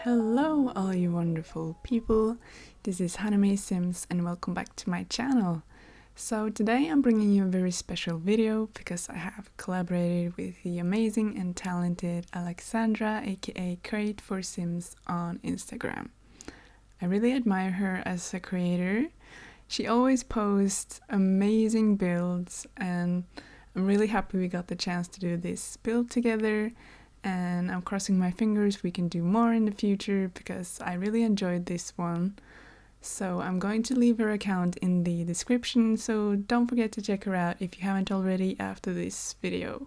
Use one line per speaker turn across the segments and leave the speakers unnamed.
Hello all you wonderful people, this is honeymaysims and welcome back to my channel. So today I'm bringing you a very special video because I have collaborated with the amazing and talented Alexandra aka Create for Sims on Instagram. I really admire her as a creator. She always posts amazing builds and I'm really happy we got the chance to do this build together. And I'm crossing my fingers we can do more in the future because I really enjoyed this one. So I'm going to leave her account in the description, so don't forget to check her out if you haven't already after this video.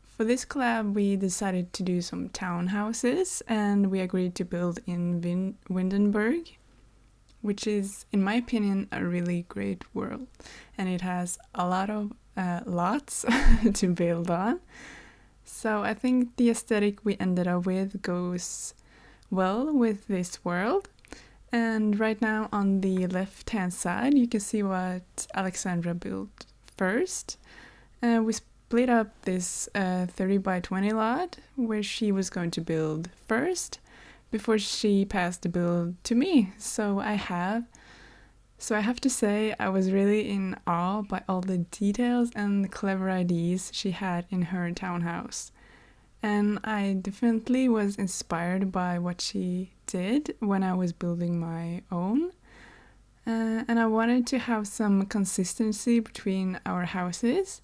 For this collab we decided to do some townhouses and we agreed to build in Windenburg, which is in my opinion a really great world and it has a lot of lots to build on. So I think the aesthetic we ended up with goes well with this world. And right now on the left hand side you can see what Alexandra built first. We split up this 30 by 20 lot where she was going to build first before she passed the build to me. So I have to say I was really in awe by all the details and the clever ideas she had in her townhouse. And I definitely was inspired by what she did when I was building my own. And I wanted to have some consistency between our houses,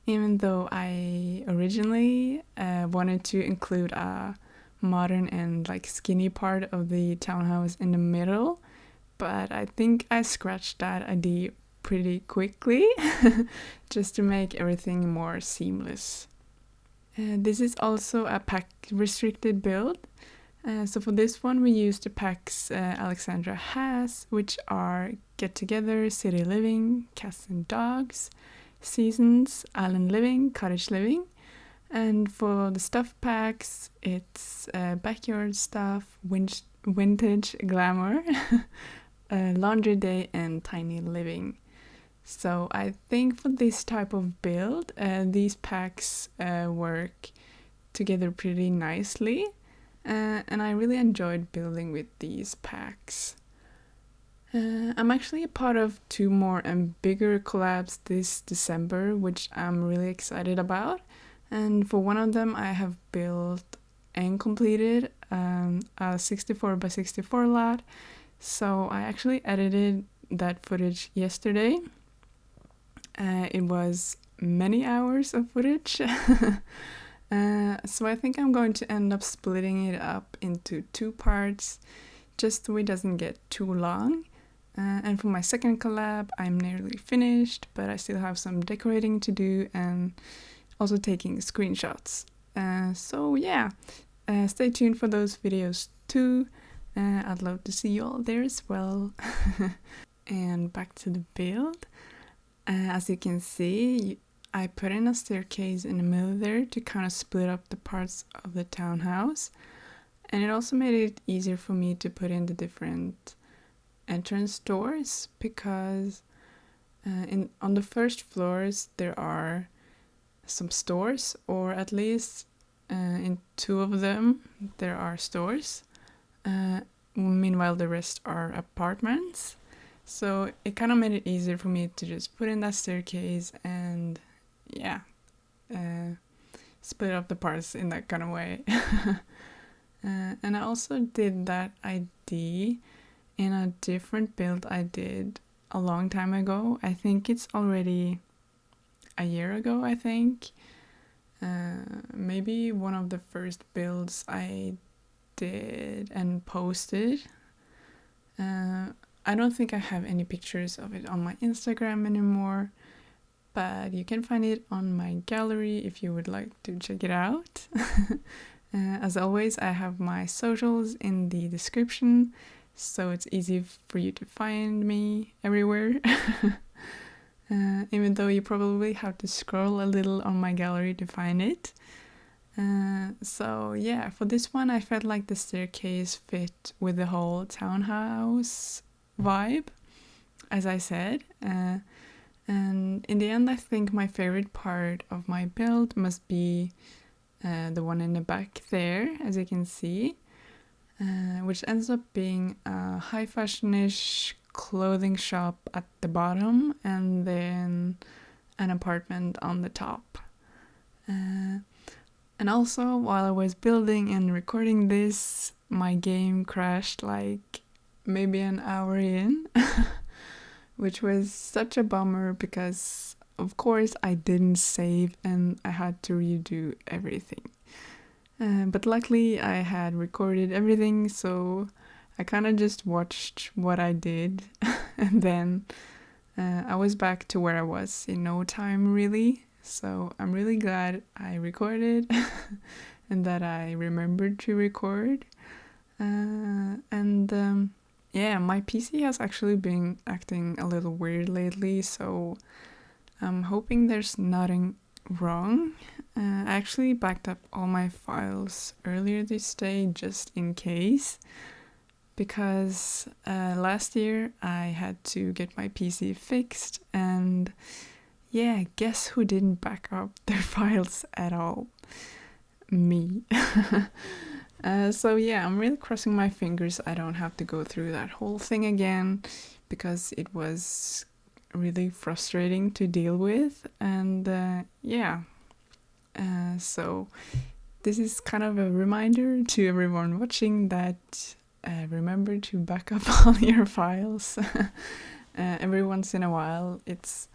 even though I originally wanted to include a modern and like skinny part of the townhouse in the middle. But I think I scratched that idea pretty quickly just to make everything more seamless. This is also a pack restricted build. So for this one we used the packs Alexandra has, which are Get Together, City Living, Cats and Dogs, Seasons, Island Living, Cottage Living. And for the stuff packs it's Backyard Stuff, Vintage, Glamour, Laundry Day and Tiny Living. So I think for this type of build these packs work together pretty nicely and I really enjoyed building with these packs. I'm actually a part of two more and bigger collabs this December which I'm really excited about, and for one of them I have built and completed a 64 by 64 lot. So I actually edited that footage yesterday. It was many hours of footage. So I think I'm going to end up splitting it up into two parts just so it doesn't get too long. And for my second collab I'm nearly finished, but I still have some decorating to do and also taking screenshots. So yeah, stay tuned for those videos too. I'd love to see you all there as well. And back to the build. As you can see, I put in a staircase in the middle there to kind of split up the parts of the townhouse. And it also made it easier for me to put in the different entrance doors because on the first floors there are some stores, or at least in two of them there are stores. Meanwhile the rest are apartments. So it kind of made it easier for me to just put in that staircase and yeah, split up the parts in that kind of way. And I also did that idea in a different build I did a long time ago. I think it's already a year ago, I think. Maybe one of the first builds I did and posted. I don't think I have any pictures of it on my Instagram anymore, but you can find it on my gallery if you would like to check it out. As always, I have my socials in the description, so it's easy for you to find me everywhere. Even though you probably have to scroll a little on my gallery to find it. So yeah, for this one I felt like the staircase fit with the whole townhouse vibe, as I said. And in the end I think my favorite part of my build must be the one in the back there, as you can see. which ends up being a high fashion-ish clothing shop at the bottom and then an apartment on the top. And also, while I was building and recording this, my game crashed like maybe an hour in, which was such a bummer because, of course, I didn't save and I had to redo everything. But luckily, I had recorded everything, so I kind of just watched what I did, and then I was back to where I was in no time, really. So I'm really glad I recorded and that I remembered to record. Yeah, my PC has actually been acting a little weird lately, so I'm hoping there's nothing wrong. I actually backed up all my files earlier this day just in case, because last year I had to get my PC fixed, and yeah, guess who didn't back up their files at all? Me. So yeah, I'm really crossing my fingers I don't have to go through that whole thing again, because it was really frustrating to deal with. And yeah, so this is kind of a reminder to everyone watching that remember to back up all your files every once in a while. It's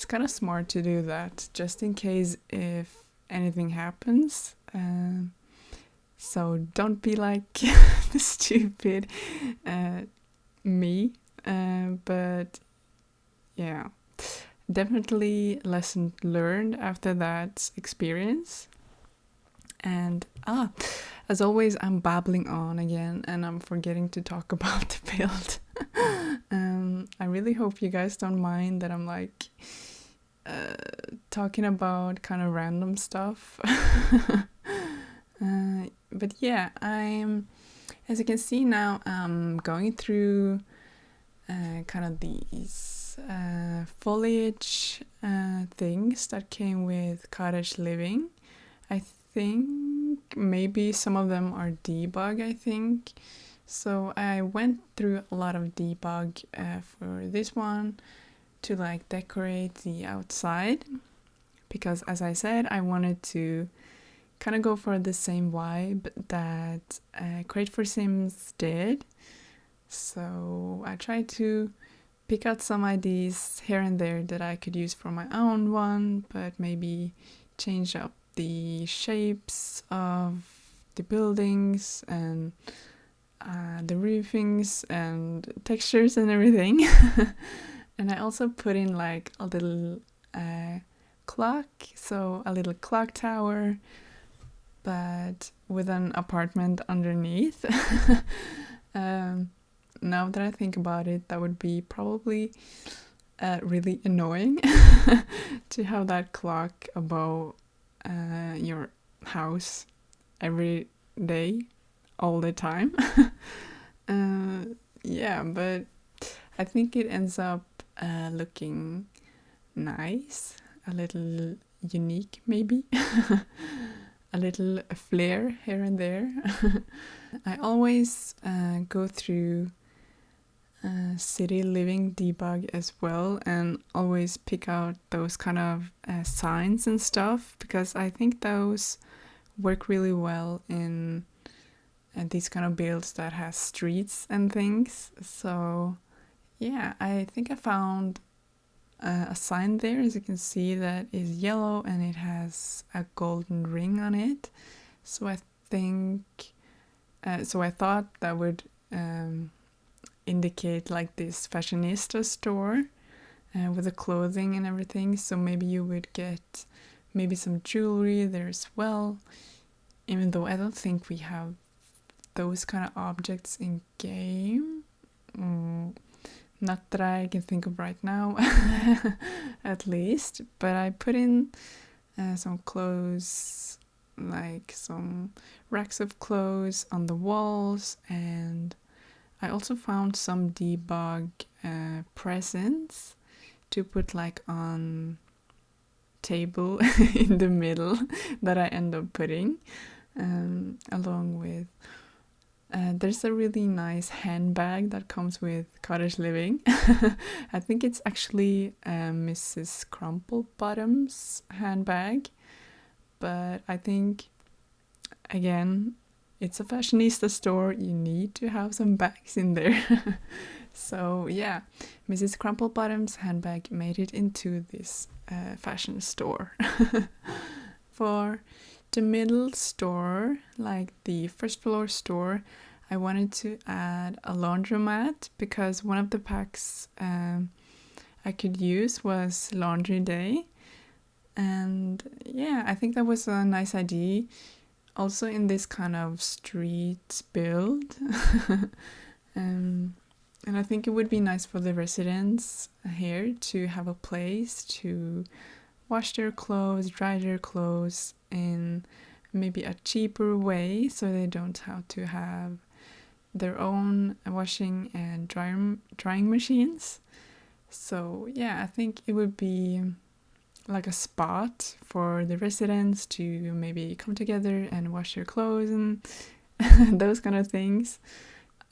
kind of smart to do that, just in case if anything happens. So don't be like the stupid me. But yeah, definitely lesson learned after that experience. And as always, I'm babbling on again and I'm forgetting to talk about the build. I really hope you guys don't mind that I'm like talking about kind of random stuff. But yeah, as you can see now, I'm going through kind of these foliage things that came with Cottage living. I think maybe some of them are debug, I think. So I went through a lot of debug for this one to like decorate the outside, because as I said, I wanted to kind of go for the same vibe that Create for Sims did. So I tried to pick out some ideas here and there that I could use for my own one, but maybe change up the shapes of the buildings and the roofings and textures and everything. And I also put in like a little clock, so a little clock tower, but with an apartment underneath. Now that I think about it, that would be probably really annoying to have that clock above your house every day, all the time. Yeah, but I think it ends up looking nice, a little unique maybe. A little flair here and there. I always go through city living debug as well, and always pick out those kind of signs and stuff, because I think those work really well in these kind of builds that has streets and things. So yeah, I think I found a sign there, as you can see, that is yellow and it has a golden ring on it. So I think so I thought that would indicate like this fashionista store with the clothing and everything. So maybe you would get maybe some jewelry there as well, even though I don't think we have those kind of objects in game. Not that I can think of right now, at least. But I put in some clothes, like some racks of clothes on the walls, and I also found some debug presents to put like on table in the middle that I end up putting, along with there's a really nice handbag that comes with cottage living. I think it's actually Mrs. Crumplebottom's handbag, but I think, again, it's a fashionista store, you need to have some bags in there. So yeah, Mrs. Crumplebottom's handbag made it into this fashion store. For the middle store, like the first floor store, I wanted to add a laundromat because one of the packs I could use was laundry day. And yeah, I think that was a nice idea. Also in this kind of street build. And I think it would be nice for the residents here to have a place to wash their clothes, dry their clothes in maybe a cheaper way, so they don't have to have their own washing and drying machines. So yeah, I think it would be like a spot for the residents to maybe come together and wash their clothes and those kind of things.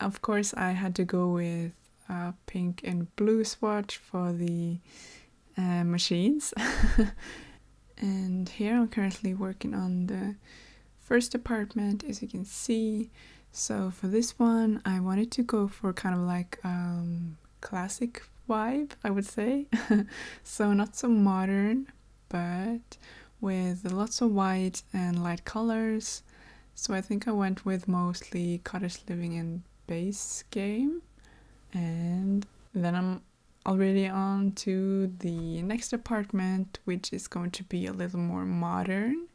Of course, I had to go with a pink and blue swatch for the machines. And here I'm currently working on the first apartment, as you can see. So for this one, I wanted to go for kind of like classic vibe, I would say. So not so modern, but with lots of white and light colors. So I think I went with mostly cottage living and base game. And then I'm already on to the next apartment, which is going to be a little more modern.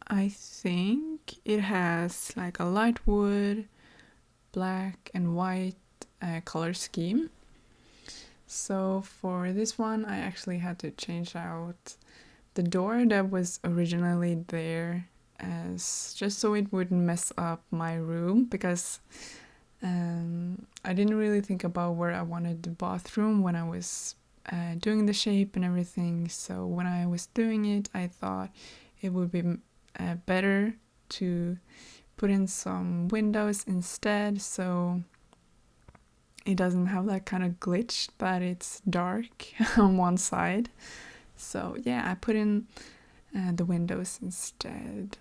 I think it has like a light wood, black and white color scheme. So for this one, I actually had to change out the door that was originally there, as just so it wouldn't mess up my room, because I didn't really think about where I wanted the bathroom when I was doing the shape and everything. So when I was doing it, I thought it would be better to put in some windows instead, so it doesn't have that kind of glitch that it's dark on one side. So yeah, I put in the windows instead.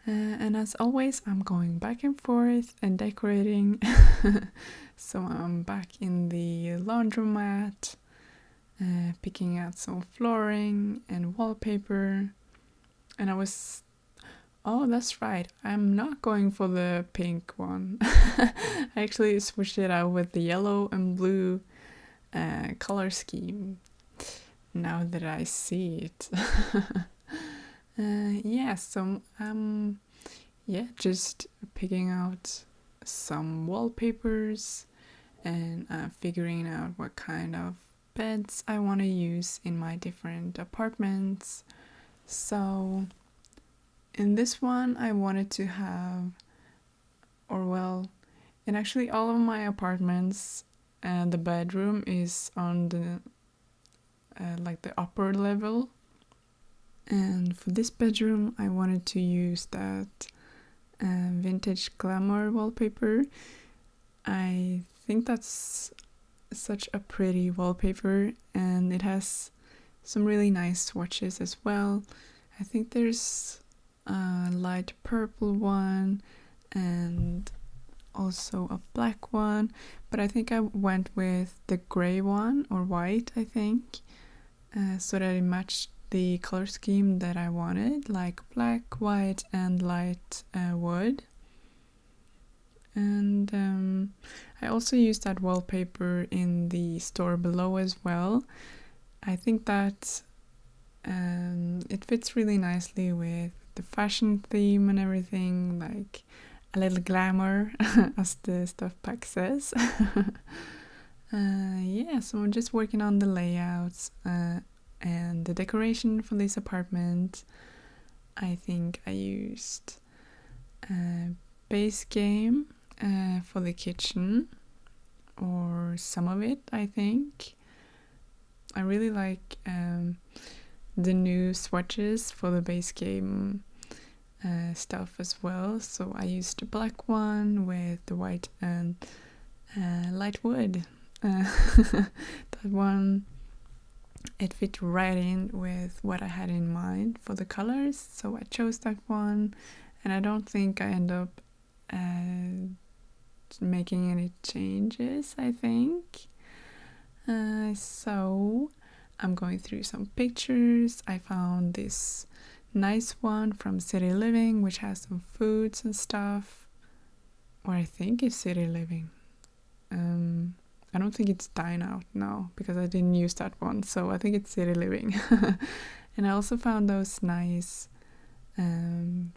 And as always, I'm going back and forth and decorating. So I'm back in the laundromat, picking out some flooring and wallpaper. And I was... Oh, that's right, I'm not going for the pink one. I actually switched it out with the yellow and blue color scheme, now that I see it. Yeah, so just picking out some wallpapers and figuring out what kind of beds I want to use in my different apartments. So in this one I wanted to have, in actually all of my apartments, the bedroom is on the like the upper level. And for this bedroom, I wanted to use that vintage Glamour wallpaper. I think that's such a pretty wallpaper, and it has some really nice swatches as well. I think there's a light purple one and also a black one, but I think I went with the gray one, or white, I think, so that it matched the color scheme that I wanted, like black, white and light wood. And I also used that wallpaper in the store below as well. I think that it fits really nicely with the fashion theme and everything, like a little glamour, as the stuff pack says. Yeah, so I'm just working on the layouts and the decoration for this apartment. I think I used base game for the kitchen, or some of it, I think. I really like the new swatches for the base game stuff as well. So I used the black one with the white and light wood. That one, it fit right in with what I had in mind for the colors, so I chose that one, and I don't think I end up making any changes, I think. So I'm going through some pictures. I found this nice one from City Living, which has some foods and stuff, or I think it's City Living. I don't think it's Dine Out, no, because I didn't use that one, so I think it's City Living. And I also found those nice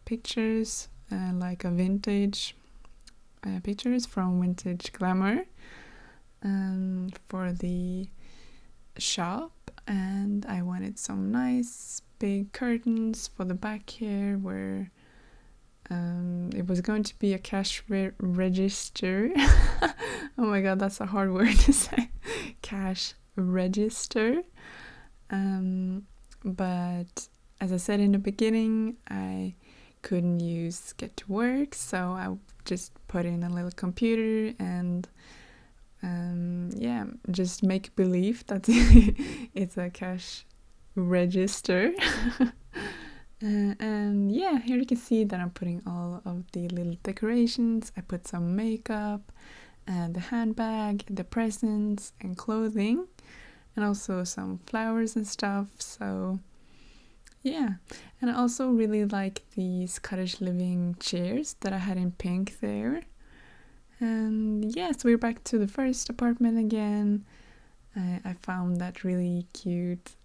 pictures, like a vintage pictures from Vintage Glamour for the shop, and I wanted some nice big curtains for the back here where it was going to be a cash register. Oh my god, that's a hard word to say. Cash register. But as I said in the beginning, I couldn't use Get to Work, so I just put in a little computer and just make believe that it's a cash register. And yeah, here you can see that I'm putting all of the little decorations. I put some makeup, the handbag, the presents and clothing, and also some flowers and stuff. So yeah, and I also really like these cottage living chairs that I had in pink there. And yes, we're back to the first apartment again. I found that really cute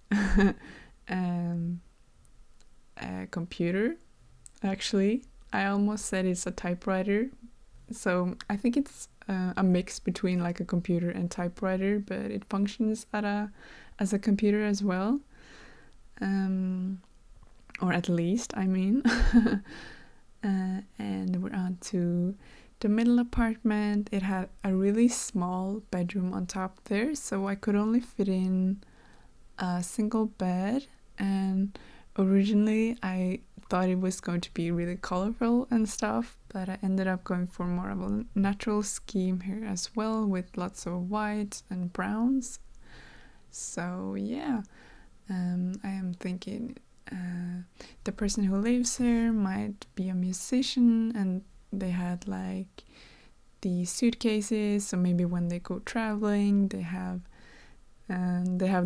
computer. Actually, I almost said it's a typewriter, so I think it's a mix between like a computer and typewriter, but it functions as a computer as well, or at least I mean. And we're on to the middle apartment. It had a really small bedroom on top there, so I could only fit in a single bed, and originally I thought it was going to be really colorful and stuff, but I ended up going for more of a natural scheme here as well, with lots of whites and browns. So yeah, I am thinking the person who lives here might be a musician, and they had like the suitcases, so maybe when they go traveling they have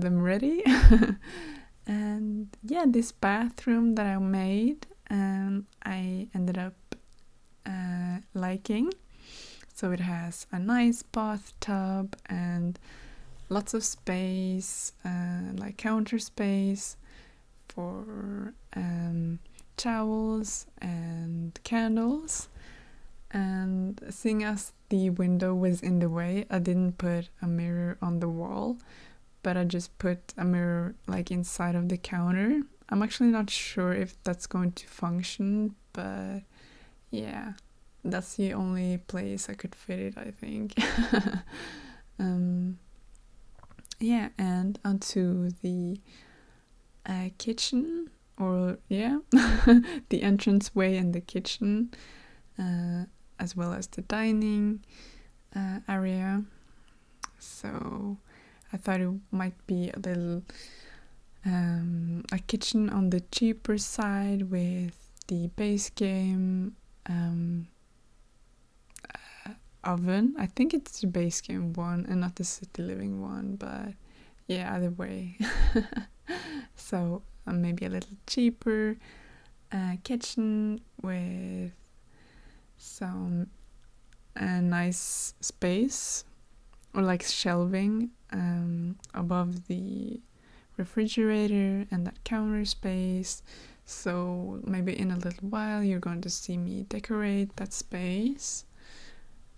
them ready. And yeah, this bathroom that I made, I ended up liking. So it has a nice bathtub and lots of space, like counter space for towels and candles. And seeing as the window was in the way, I didn't put a mirror on the wall, but I just put a mirror like inside of the counter. I'm actually not sure if that's going to function, but yeah, that's the only place I could fit it, I think. Yeah, and onto the kitchen, or yeah, the entranceway and the kitchen, as well as the dining area. So I thought it might be a little a kitchen on the cheaper side with the base game oven. I think it's the base game one and not the City Living one, but yeah, either way. So maybe a little cheaper kitchen with some nice space, or like shelving above the refrigerator and that counter space. So maybe in a little while you're going to see me decorate that space.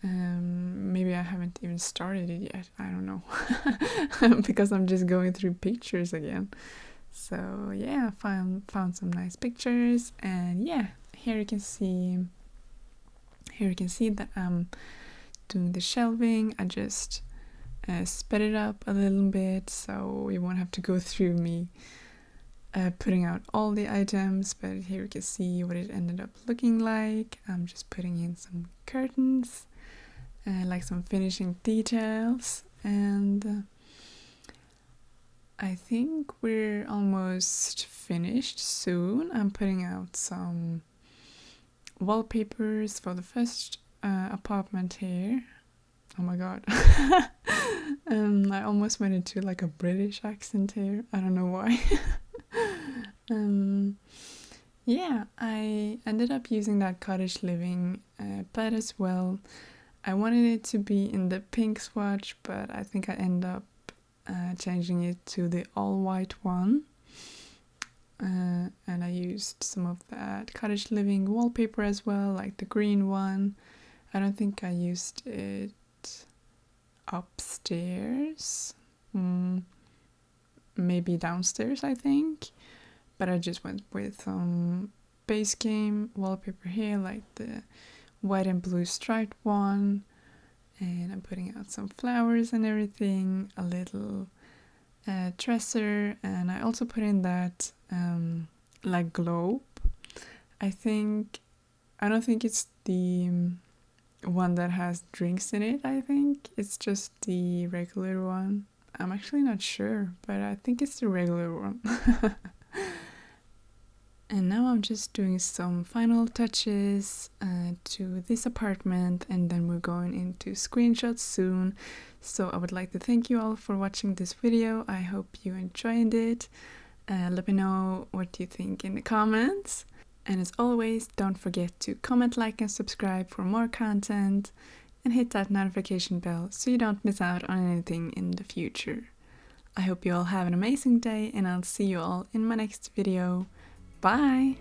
Maybe I haven't even started it yet, I don't know. Because I'm just going through pictures again. So yeah, found some nice pictures, and yeah, here you can see that I'm doing the shelving. I just sped it up a little bit so you won't have to go through me putting out all the items, but here you can see what it ended up looking like. I'm just putting in some curtains, like some finishing details, and I think we're almost finished soon. I'm putting out some wallpapers for the first apartment here. Oh my god. I almost went into like a British accent here. I don't know why. Yeah, I ended up using that cottage living plaid as well. I wanted it to be in the pink swatch, but I think I end up changing it to the all white one. And I used some of that cottage living wallpaper as well, like the green one. I don't think I used it upstairs. Maybe downstairs, I think. But I just went with some base game wallpaper here, like the white and blue striped one. And I'm putting out some flowers and everything, a little dresser, and I also put in that like globe. I don't think it's the one that has drinks in it. I think it's just the regular one. I'm actually not sure, but I think it's the regular one. And now I'm just doing some final touches to this apartment, and then we're going into screenshots soon. So I would like to thank you all for watching this video. I hope you enjoyed it. Let me know what you think in the comments. And as always, don't forget to comment, like, and subscribe for more content, and hit that notification bell so you don't miss out on anything in the future. I hope you all have an amazing day, and I'll see you all in my next video. Bye!